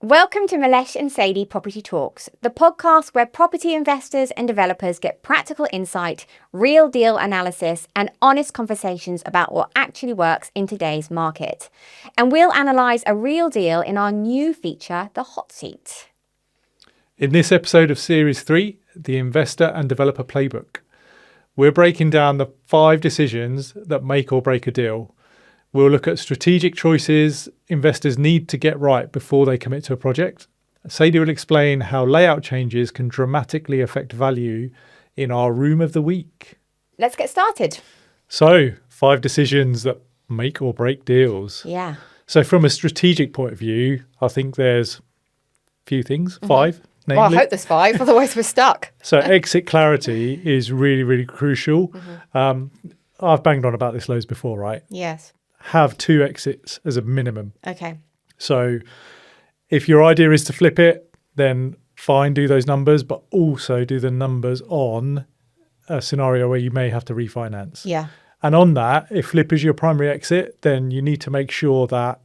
Welcome to Milesh and Sadie Property Talks, the podcast where property investors and developers get practical insight, real deal analysis, and honest conversations about what actually works in today's market. And we'll analyse a real deal in our new feature, The Hot Seat. In this episode of Series 3, the Investor and Developer Playbook, we're breaking down the 5 decisions that make or break a deal. We'll look at strategic choices investors need to get right before they commit to a project. Sadie will explain how layout changes can dramatically affect value in our room of the week. Let's get started. So, 5 decisions that make or break deals. Yeah. So from a strategic point of view, I think there's a few things, 5. Namely. Well, I hope there's 5, otherwise we're stuck. So exit clarity is really, really crucial. I've banged on about this loads before, right? Yes. Have 2 exits as a minimum. Okay. So if your idea is to flip it, then fine, do those numbers, but also do the numbers on a scenario where you may have to refinance. Yeah. And on that, if flip is your primary exit, then you need to make sure that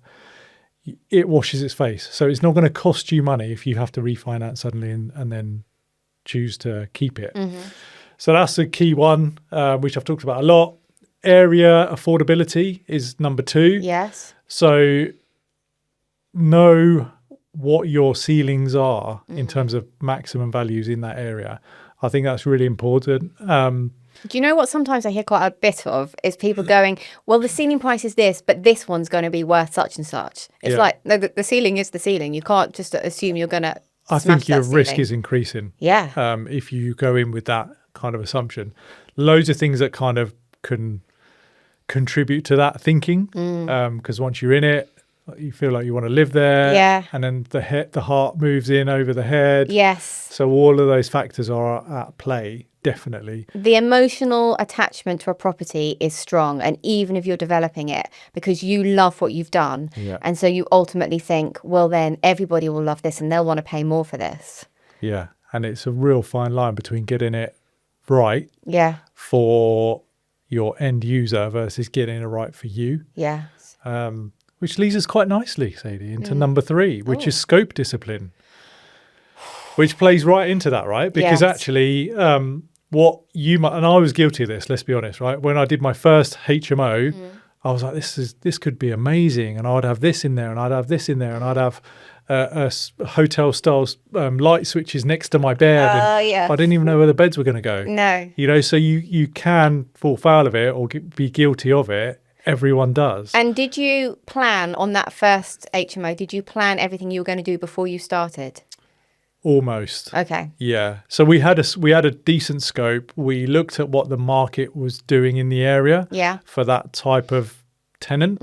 it washes its face. So it's not going to cost you money if you have to refinance suddenly and then choose to keep it. So that's a key one, which I've talked about a lot. Area affordability is number 2. Yes. So know what your ceilings are in terms of maximum values in that area. I think that's really important. Do you know what sometimes I hear quite a bit of is people going, well, the ceiling price is this, but this one's going to be worth such and such. It's like, no, the ceiling is the ceiling. You can't just assume you're going to I think your risk is increasing. Yeah. If you go in with that kind of assumption. Loads of things that kind of can contribute to that thinking, because once you're in it, you feel like you want to live there. Yeah. And then the heart moves in over the head. Yes. So all of those factors are at play, definitely. The emotional attachment to a property is strong, and even if you're developing it, because you love what you've done. Yeah. And so you ultimately think, well, then everybody will love this and they'll want to pay more for this. Yeah. And it's a real fine line between getting it right for your end user versus getting it right for you. Yes. Which leads us quite nicely, Sadie, into number 3, which is scope discipline, which plays right into that, right? Because actually what you might, and I was guilty of this, let's be honest, right? When I did my first HMO, I was like, this could be amazing. And I'd have this in there and I'd have this in there and I'd have a hotel style light switches next to my bed. I didn't even know where the beds were going to go. No. You know, so you can fall foul of it or be guilty of it. Everyone does. And did you plan on that first HMO? Did you plan everything you were going to do before you started? Almost. Okay. Yeah. So we had a decent scope. We looked at what the market was doing in the area for that type of tenant.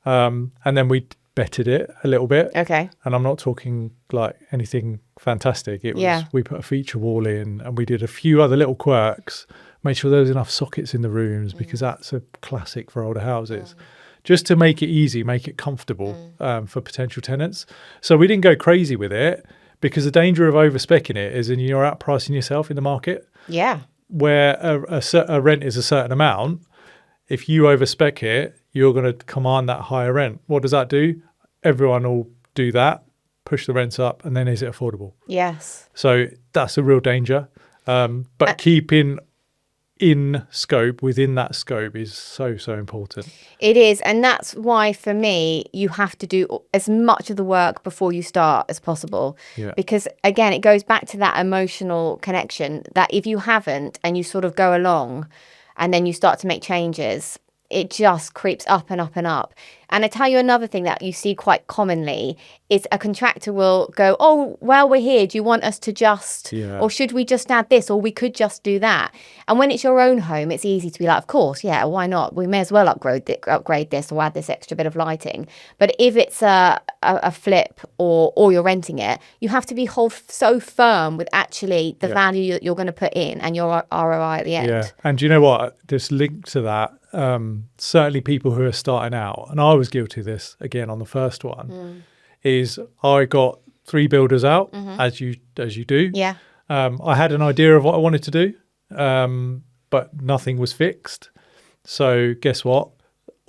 And then we betted it a little bit. Okay. And I'm not talking like anything fantastic. It was we put a feature wall in and we did a few other little quirks, made sure there was enough sockets in the rooms because that's a classic for older houses. Just to make it easy, make it comfortable for potential tenants. So we didn't go crazy with it because the danger of over-speccing it is in you're outpricing yourself in the market. Yeah. Where a rent is a certain amount, if you over-spec it, you're going to command that higher rent. What does that do? Everyone will do that, push the rents up, and then is it affordable? Yes. So that's a real danger. But keeping in scope, within that scope is so important. It is. And that's why, for me, you have to do as much of the work before you start as possible. Yeah. Because, again, it goes back to that emotional connection that if you haven't and you sort of go along and then you start to make changes, it just creeps up and up and up. And I tell you another thing that you see quite commonly is a contractor will go, oh, well, we're here. Do you want us to just, or should we just add this, or we could just do that? And when it's your own home, it's easy to be like, of course, yeah, why not? We may as well upgrade this or add this extra bit of lighting. But if it's a flip or you're renting it, you have to be so firm with actually the value that you're going to put in and your ROI at the end. Yeah, and do you know what? Just linked to that, certainly people who are starting out, and I was guilty of this again on the first one, is I got 3 builders out, as you do. Yeah. I had an idea of what I wanted to do, but nothing was fixed. So guess what?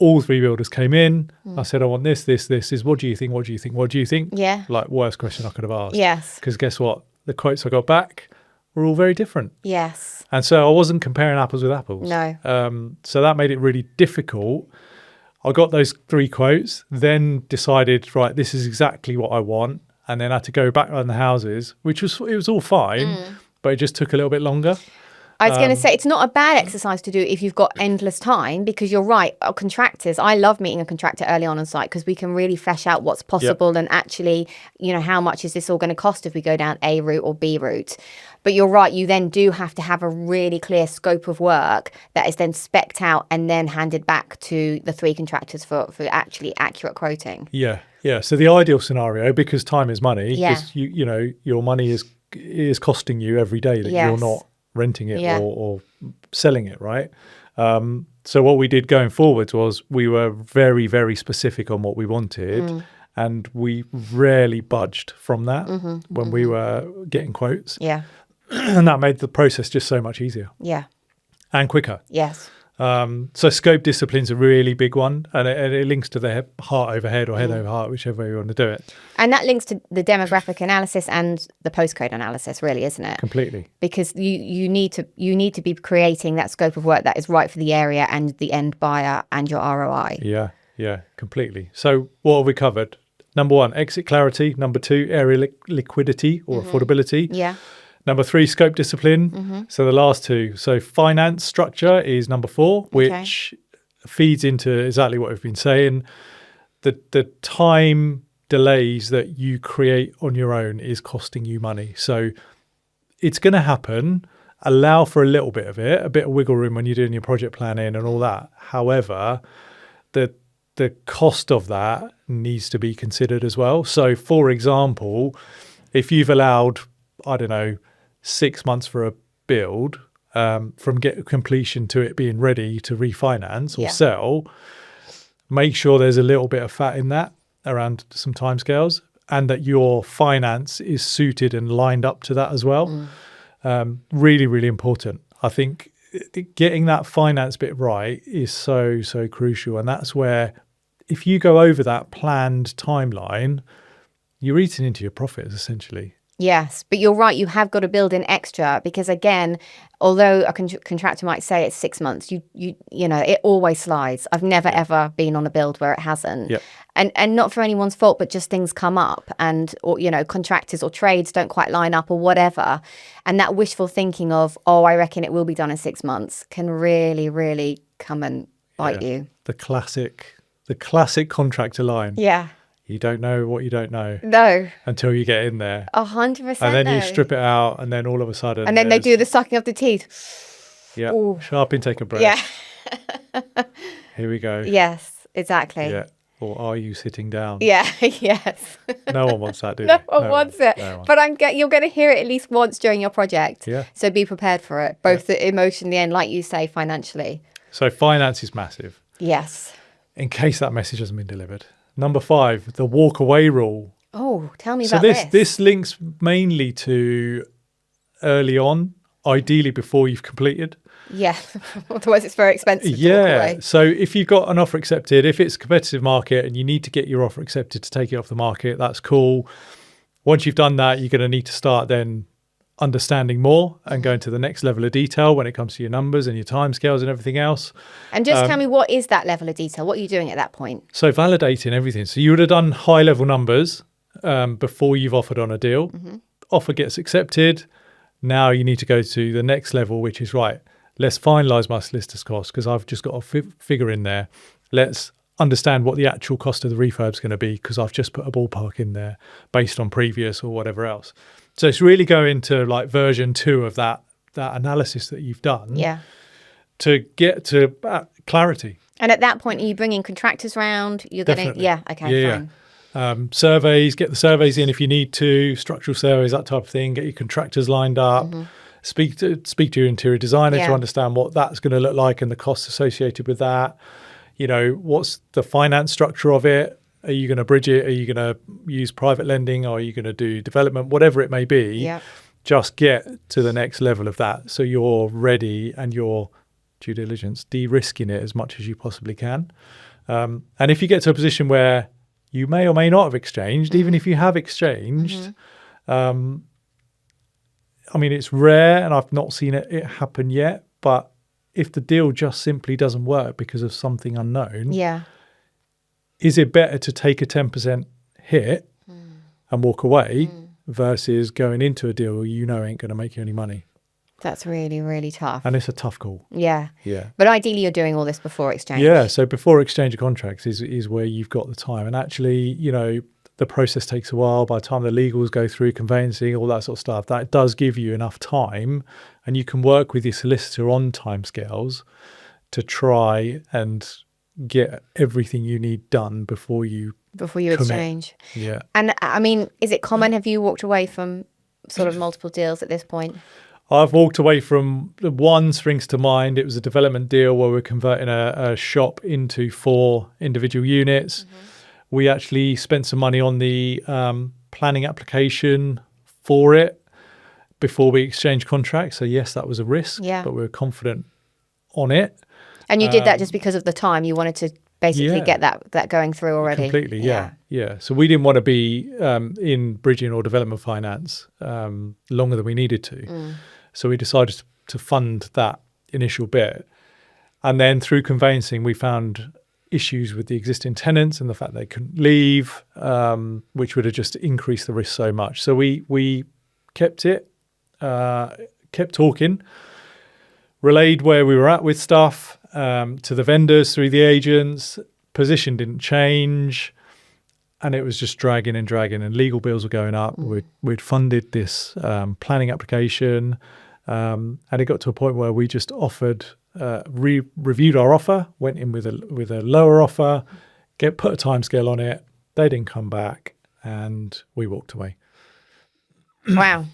all 3 builders came in. I said, I want this is, what do you think? What do you think? What do you think? Yeah. Like, worst question I could have asked. Yes. Because guess what? The quotes I got back were all very different. Yes. And so I wasn't comparing apples with apples. No. So that made it really difficult. I got those 3 quotes, then decided, right, this is exactly what I want. And then I had to go back around the houses, it was all fine, but it just took a little bit longer. I was going to say, it's not a bad exercise to do if you've got endless time, because you're right. Contractors, I love meeting a contractor early on site because we can really flesh out what's possible and actually, how much is this all going to cost if we go down A route or B route. But you're right, you then do have to have a really clear scope of work that is then specced out and then handed back to the 3 contractors for actually accurate quoting. Yeah. So the ideal scenario, because time is money, Yeah. because your money is costing you every day that you're not renting it or selling it, right? So what we did going forwards was we were very, very specific on what we wanted, and we rarely budged from that when we were getting quotes. Yeah. And that made the process just so much easier. Yeah. And quicker. Yes. So scope discipline's a really big one, and it links to the heart over head or head over heart, whichever way you want to do it. And that links to the demographic analysis and the postcode analysis, really, isn't it? Completely. Because you need to be creating that scope of work that is right for the area and the end buyer and your ROI. Yeah, completely. So what have we covered? Number 1, exit clarity. Number 2, area liquidity or affordability. Yeah. Number 3, scope discipline. So the last 2. So finance structure is number 4, which feeds into exactly what we've been saying. The time delays that you create on your own is costing you money. So it's going to happen. Allow for a little bit of it, a bit of wiggle room when you're doing your project planning and all that. However, the cost of that needs to be considered as well. So, for example, if you've allowed, I don't know, 6 months for a build from completion to it being ready to refinance or sell, make sure there's a little bit of fat in that around some timescales, and that your finance is suited and lined up to that as well. Really, really important. I think getting that finance bit right is so, so crucial. And that's where, if you go over that planned timeline, you're eating into your profits essentially. Yes, but you're right. You have got to build in extra because, again, although a contractor might say it's 6 months, you know, it always slides. I've never ever been on a build where it hasn't. Yep. And not for anyone's fault, but just things come up, and or contractors or trades don't quite line up or whatever, and that wishful thinking of, oh, I reckon it will be done in 6 months can really, really come and bite you. The classic contractor line. Yeah. You don't know what you don't know. No. Until you get in there. 100%. And then you strip it out, and then all of a sudden. And then they do the sucking of the teeth. Yeah. Ooh. Sharp intake of breath. Yeah. Here we go. Yes, exactly. Yeah. Or are you sitting down? Yeah. Yes. No one wants that, do they? No one wants it. No one. But you're going to hear it at least once during your project. Yeah. So be prepared for it, both emotionally and, like you say, financially. So finance is massive. Yes. In case that message hasn't been delivered. Number 5, the walk away rule. Oh, tell me about this. So this links mainly to early on, ideally before you've completed. Yeah, otherwise it's very expensive to walk away. So if you've got an offer accepted, if it's a competitive market and you need to get your offer accepted to take it off the market, that's cool. Once you've done that, you're going to need to start then understanding more and going to the next level of detail when it comes to your numbers and your timescales and everything else. And just tell me, what is that level of detail? What are you doing at that point? So validating everything. So you would have done high level numbers before you've offered on a deal. Mm-hmm. Offer gets accepted. Now you need to go to the next level, which is, right, let's finalise my solicitor's cost because I've just got a figure in there. Let's understand what the actual cost of the refurb is going to be because I've just put a ballpark in there based on previous or whatever else. So it's really going to like version 2 of that analysis that you've done to get to clarity. And at that point, are you bringing contractors round? You're going to, fine. Surveys, get the surveys in if you need to, structural surveys, that type of thing. Get your contractors lined up. Mm-hmm. Speak to your interior designer to understand what that's going to look like and the costs associated with that. You know, what's the finance structure of it? Are you going to bridge it? Are you going to use private lending? Or are you going to do development? Whatever it may be, just get to the next level of that. So you're ready and your due diligence, de-risking it as much as you possibly can. And if you get to a position where you may or may not have exchanged, even if you have exchanged, I mean, it's rare and I've not seen it happen yet, but if the deal just simply doesn't work because of something unknown, is it better to take a 10% hit and walk away versus going into a deal you know ain't going to make you any money? That's really, really tough. And it's a tough call. Yeah. Yeah. But ideally you're doing all this before exchange. Yeah. So before exchange of contracts is where you've got the time. And actually, you know, the process takes a while. By the time the legals go through, conveyancing, all that sort of stuff, that does give you enough time, and you can work with your solicitor on timescales to try and get everything you need done before you exchange. Yeah. And I mean, is it common? Have you walked away from sort of multiple deals at this point? I've walked away from one springs to mind. It was a development deal where we're converting a shop into 4 individual units. We actually spent some money on the planning application for it before we exchanged contracts. So yes, that was a risk, but we were confident on it. And you did that just because of the time. You wanted to basically get that going through already. Completely, yeah. So we didn't want to be in bridging or development finance longer than we needed to. So we decided to fund that initial bit. And then through conveyancing, we found issues with the existing tenants and the fact they couldn't leave, which would have just increased the risk so much. So we kept it, kept talking, relayed where we were at with stuff to the vendors through the agents. Position didn't change, and it was just dragging and legal bills were going up. We'd funded this planning application, and it got to a point where we just offered, reviewed our offer, went in with a lower offer, put a timescale on it. They didn't come back, and we walked away. Wow.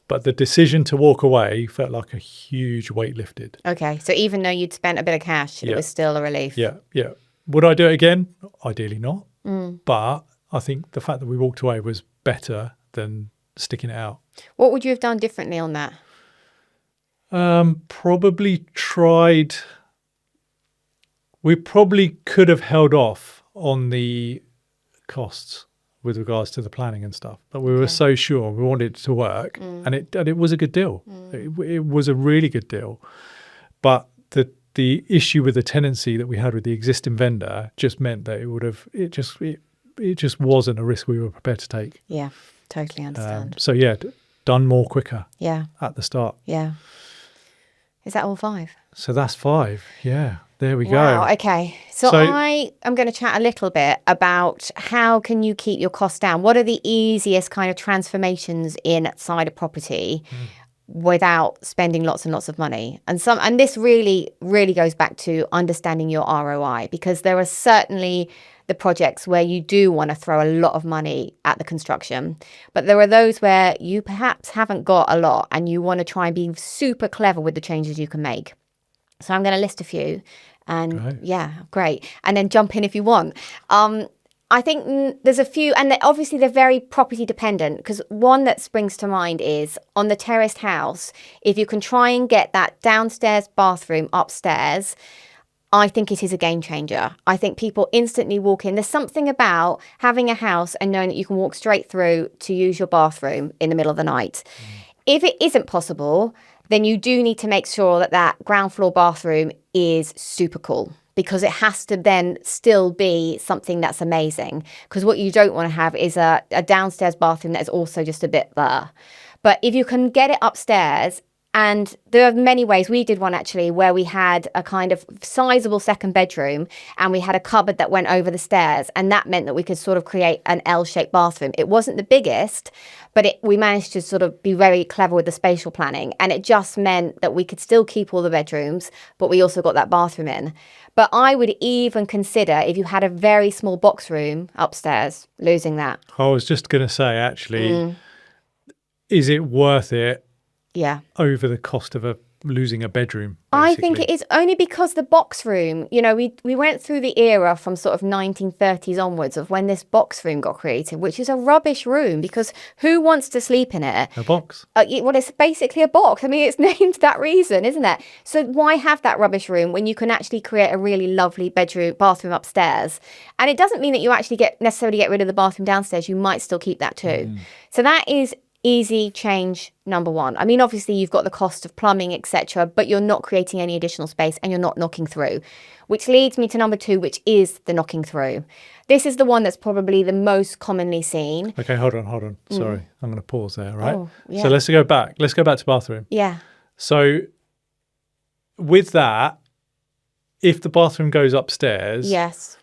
But the decision to walk away felt like a huge weight lifted. Okay. So even though you'd spent a bit of cash, it was still a relief. Yeah. Would I do it again? Ideally not. But I think the fact that we walked away was better than sticking it out. What would you have done differently on that? We probably could have held off on the costs with regards to the planning and stuff, but we were so sure we wanted it to work, and it was a good deal. It was a really good deal, but the issue with the tenancy that we had with the existing vendor just meant that it just wasn't a risk we were prepared to take. Yeah, totally understand. So yeah, done more quicker. Yeah, at the start. Yeah. Is that all 5? So that's 5. Yeah, there we wow, go. Okay. So I am going to chat a little bit about how can you keep your costs down? What are the easiest kind of transformations inside a property without spending lots and lots of money? And this really, really goes back to understanding your ROI, because there are certainly the projects where you do want to throw a lot of money at the construction, but there are those where you perhaps haven't got a lot and you want to try and be super clever with the changes you can make. So I'm going to list a few, and great. And then jump in if you want. I think there's a few, and obviously they're very property dependent, because one that springs to mind is on the terraced house, if you can try and get that downstairs bathroom upstairs, I think it is a game changer. I think people instantly walk in. There's something about having a house and knowing that you can walk straight through to use your bathroom in the middle of the night. If it isn't possible, then you do need to make sure that ground floor bathroom is super cool, because it has to then still be something that's amazing. Because what you don't want to have is a downstairs bathroom that is also just a bit there. But if you can get it upstairs, and there are many ways. We did one actually where we had a kind of sizable second bedroom, and we had a cupboard that went over the stairs, and that meant that we could sort of create an L-shaped bathroom. It wasn't the biggest, but we managed to sort of be very clever with the spatial planning, and it just meant that we could still keep all the bedrooms, but we also got that bathroom in. But I would even consider, if you had a very small box room upstairs, losing that. I was just going to say, actually, is it worth it? Yeah. Over the cost of a losing a bedroom. I think it is only because the box room, we went through the era from sort of 1930s onwards of when this box room got created, which is a rubbish room because who wants to sleep in it? A box. Well, it's basically a box. I mean, it's named that reason, isn't it? So why have that rubbish room when you can actually create a really lovely bathroom upstairs? And it doesn't mean that you actually necessarily get rid of the bathroom downstairs. You might still keep that too. So that is easy change number one. I mean, obviously you've got the cost of plumbing, etc., but you're not creating any additional space and you're not knocking through, which leads me to number two, which is the knocking through. This is the one that's probably the most commonly seen. Okay, hold on. Sorry, I'm going to pause there, right? Oh, yeah. So let's go back. Let's go back to bathroom. Yeah. So with that, if the bathroom goes upstairs, yes,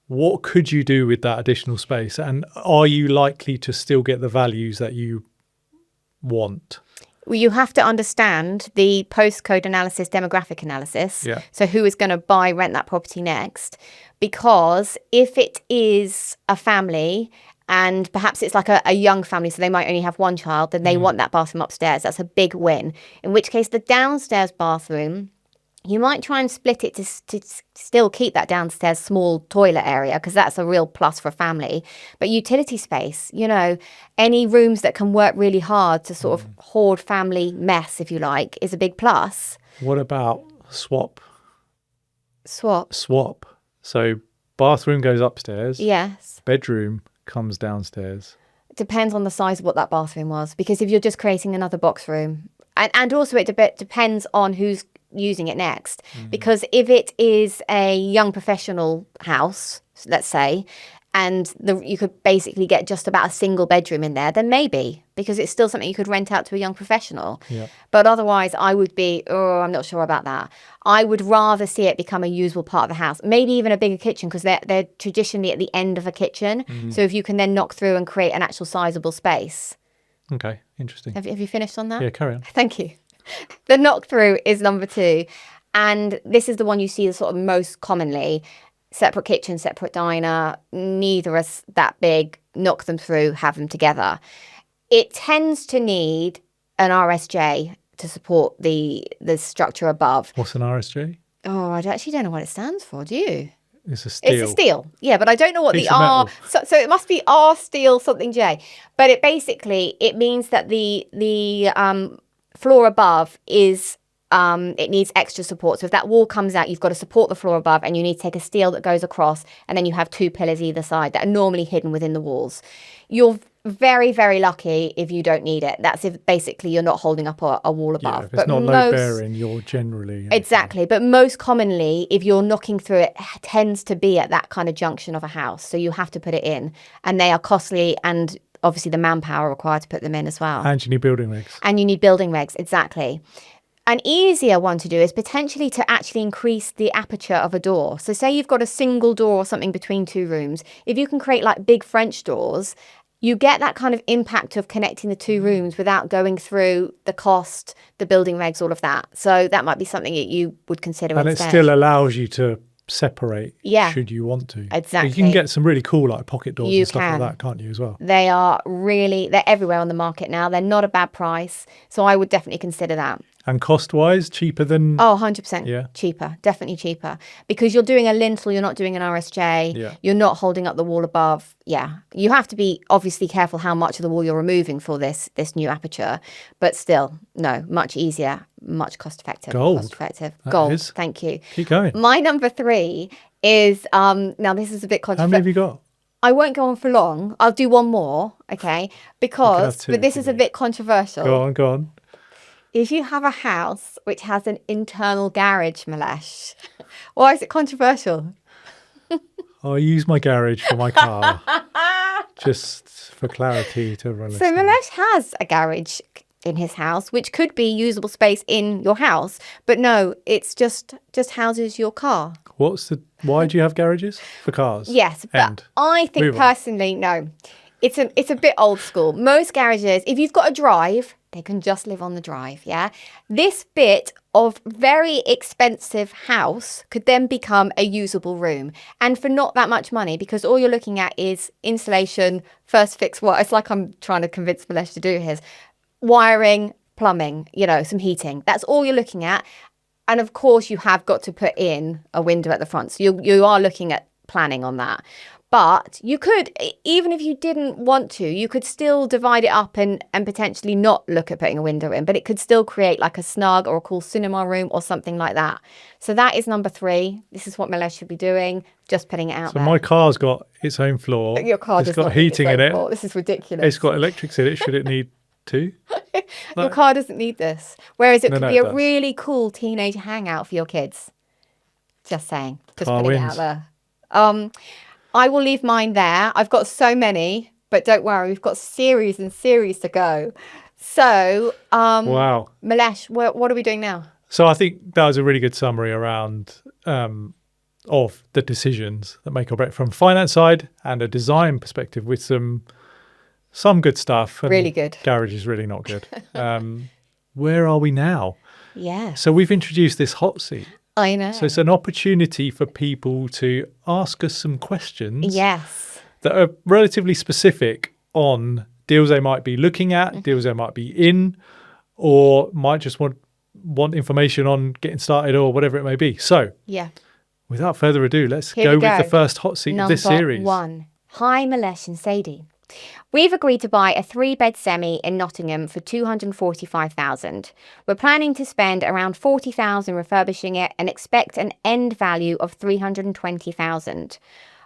what could you do with that additional space? And are you likely to still get the values that you want? Well, you have to understand the postcode analysis, demographic analysis. Yeah. So who is going to rent that property next? Because if it is a family and perhaps it's like a young family, so they might only have one child, then they want that bathroom upstairs. That's a big win. In which case the downstairs bathroom, you might try and split it to still keep that downstairs small toilet area because that's a real plus for a family. But utility space, any rooms that can work really hard to sort of hoard family mess, if you like, is a big plus. What about swap? Swap. So bathroom goes upstairs. Yes. Bedroom comes downstairs. It depends on the size of what that bathroom was. Because if you're just creating another box room, and also it depends on who's using it next, because if it is a young professional house, let's say, and you could basically get just about a single bedroom in there, then maybe, because it's still something you could rent out to a young professional. Yeah. But otherwise I would be, I'm not sure about that. I would rather see it become a usable part of the house, maybe even a bigger kitchen, because they're traditionally at the end of a kitchen. So if you can then knock through and create an actual sizable space. Okay, interesting. Have you finished on that? Yeah, carry on. Thank you. The knock through is number two. And this is the one you see sort of most commonly. Separate kitchen, separate diner, neither are that big, knock them through, have them together. It tends to need an RSJ to support the structure above. What's an RSJ? Oh, I actually don't know what it stands for, do you? It's a steel. It's a steel, yeah, but I don't know what Piece the of R. metal. So it must be R steel something J. But it means that the floor above is it needs extra support. So if that wall comes out, you've got to support the floor above, and you need to take a steel that goes across, and then you have two pillars either side that are normally hidden within the walls. You're very, very lucky if you don't need it. That's if basically you're not holding up a wall above. Yeah, if it's not load bearing, you're generally... Exactly. But most commonly, if you're knocking through it, tends to be at that kind of junction of a house. So you have to put it in. And they are costly, and obviously the manpower required to put them in as well. And you need building regs. Exactly. An easier one to do is potentially to actually increase the aperture of a door. So say you've got a single door or something between two rooms. If you can create like big French doors, you get that kind of impact of connecting the two rooms without going through the cost, the building regs, all of that. So that might be something that you would consider instead. And it still allows you to separate should you want to. Exactly. You can get some really cool like pocket doors and stuff like that, can't you, as well? They're everywhere on the market now. They're not a bad price. So I would definitely consider that. And cost-wise, cheaper than... Oh, 100%. Yeah. Cheaper. Definitely cheaper. Because you're doing a lintel, you're not doing an RSJ. Yeah. You're not holding up the wall above. Yeah. You have to be obviously careful how much of the wall you're removing for this new aperture. But still, no, much easier, much cost-effective. Gold. Cost-effective. That Gold. is. Thank you. Keep going. My number three is, now this is a bit controversial. How many have you got? I won't go on for long. I'll do one more, okay? But this is a bit controversial. Go on. If you have a house which has an internal garage, Milesh, why is it controversial? I use my garage for my car, just for clarity to everyone listening. So Milesh has a garage in his house, which could be usable space in your house, but no, it's just houses your car. Why do you have garages? For cars? Yes, but I think personally, no. It's a bit old school. Most garages, if you've got a drive, they can just live on the drive, yeah? This bit of very expensive house could then become a usable room. And for not that much money, because all you're looking at is insulation, first fix it's like I'm trying to convince Milesh to do his. Wiring, plumbing, some heating. That's all you're looking at. And of course, you have got to put in a window at the front. So you are looking at planning on that. But you could, even if you didn't want to, you could still divide it up and potentially not look at putting a window in, but it could still create like a snug or a cool cinema room or something like that. So that is number 3. This is what Milesh should be doing, just putting it out there. So my car's got its own floor. Your car it's got heating in it. Floor. This is ridiculous. It's got electrics in it. Should it need 2? Your car doesn't need this. Whereas it could be a really cool teenage hangout for your kids. Just saying. Just Car putting wins. it out there. I will leave mine there. I've got so many, but don't worry, we've got series and series to go. So, wow. Milesh, what are we doing now? So I think that was a really good summary around of the decisions that make or break from finance side and a design perspective with some good stuff. And really good. Garage is really not good. Where are we now? Yeah. So we've introduced this hot seat. I know. So it's an opportunity for people to ask us some questions. Yes. That are relatively specific on deals they might be looking at, deals they might be in, or might just want information on getting started or whatever it may be. So yeah. Without further ado, let's Here go we with the first hot seat of this series. Number 1. Hi, Milesh and Sadie. We've agreed to buy a 3-bed semi in Nottingham for $245,000. We're planning to spend around $40,000 refurbishing it and expect an end value of $320,000.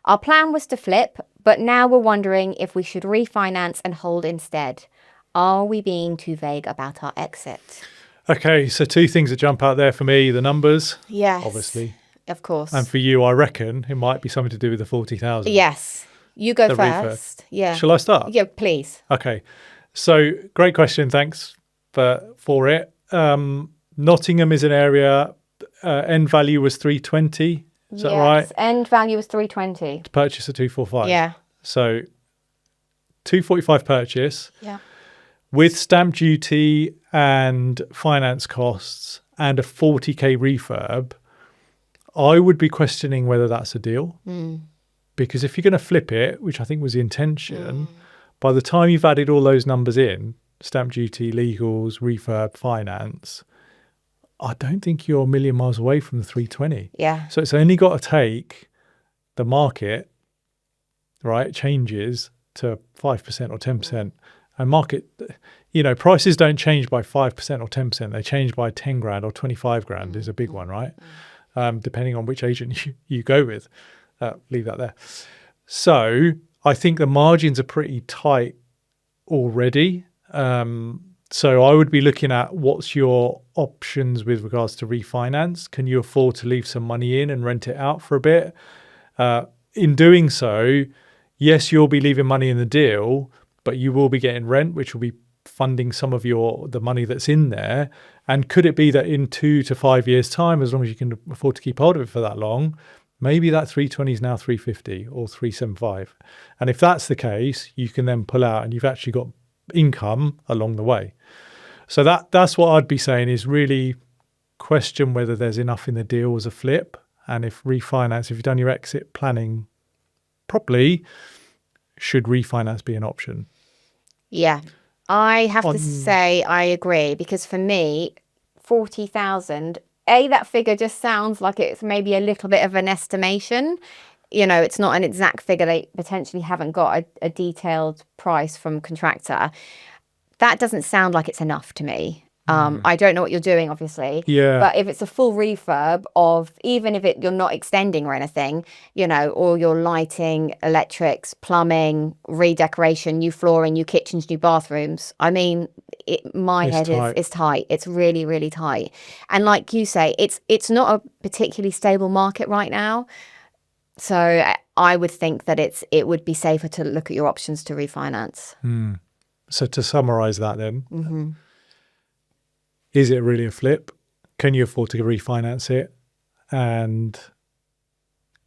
Our plan was to flip, but now we're wondering if we should refinance and hold instead. Are we being too vague about our exit? Okay, so 2 things that jump out there for me. The numbers, yes, obviously. Of course. And for you, I reckon it might be something to do with the 40,000. Yes. You go The first. refurb. Yeah. Shall I start? Yeah, please. Okay. So great question. Thanks for it. Nottingham is an area, end value was 320. Is that right? End value was 320. To purchase a 245. Yeah. So 245 purchase. Yeah. With stamp duty and finance costs and a 40k refurb, I would be questioning whether that's a deal. Because if you're going to flip it, which I think was the intention, by the time you've added all those numbers in, stamp duty, legals, refurb, finance, I don't think you're a million miles away from the 320. Yeah. So it's only got to take the market, right, changes to 5% or 10%. And market, prices don't change by 5% or 10%. They change by 10 grand or 25 grand is a big one, right? Depending on which agent you go with. Leave that there. So I think the margins are pretty tight already. So I would be looking at what's your options with regards to refinance. Can you afford to leave some money in and rent it out for a bit? In doing so, yes, you'll be leaving money in the deal, but you will be getting rent, which will be funding some of the money that's in there. And could it be that in 2 to 5 years' time, as long as you can afford to keep hold of it for that long, maybe that 320 is now 350 or 375. And if that's the case, you can then pull out and you've actually got income along the way. So that's what I'd be saying is really question whether there's enough in the deal as a flip. And if you've done your exit planning properly, should refinance be an option? Yeah. I have to say I agree, because for me, 40,000, that figure just sounds like it's maybe a little bit of an estimation. It's not an exact figure. They potentially haven't got a detailed price from contractor. That doesn't sound like it's enough to me. I don't know what you're doing, obviously. Yeah. But if it's a full refurb of, even if you're not extending or anything, all your lighting, electrics, plumbing, redecoration, new flooring, new kitchens, new bathrooms. I mean, my head is tight. It's really, really tight. And like you say, it's not a particularly stable market right now. So I would think that it would be safer to look at your options to refinance. So to summarize that then, is it really a flip? Can you afford to refinance it? And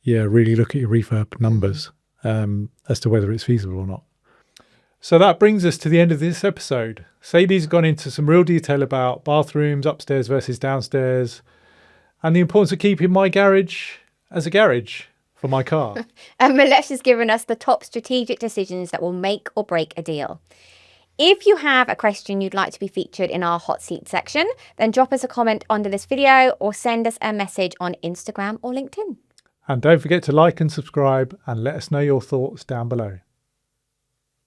really look at your refurb numbers as to whether it's feasible or not. So that brings us to the end of this episode. Sadie's gone into some real detail about bathrooms, upstairs versus downstairs, and the importance of keeping my garage as a garage for my car. And Milesh has given us the top strategic decisions that will make or break a deal. If you have a question you'd like to be featured in our hot seat section, then drop us a comment under this video or send us a message on Instagram or LinkedIn. And don't forget to like and subscribe and let us know your thoughts down below.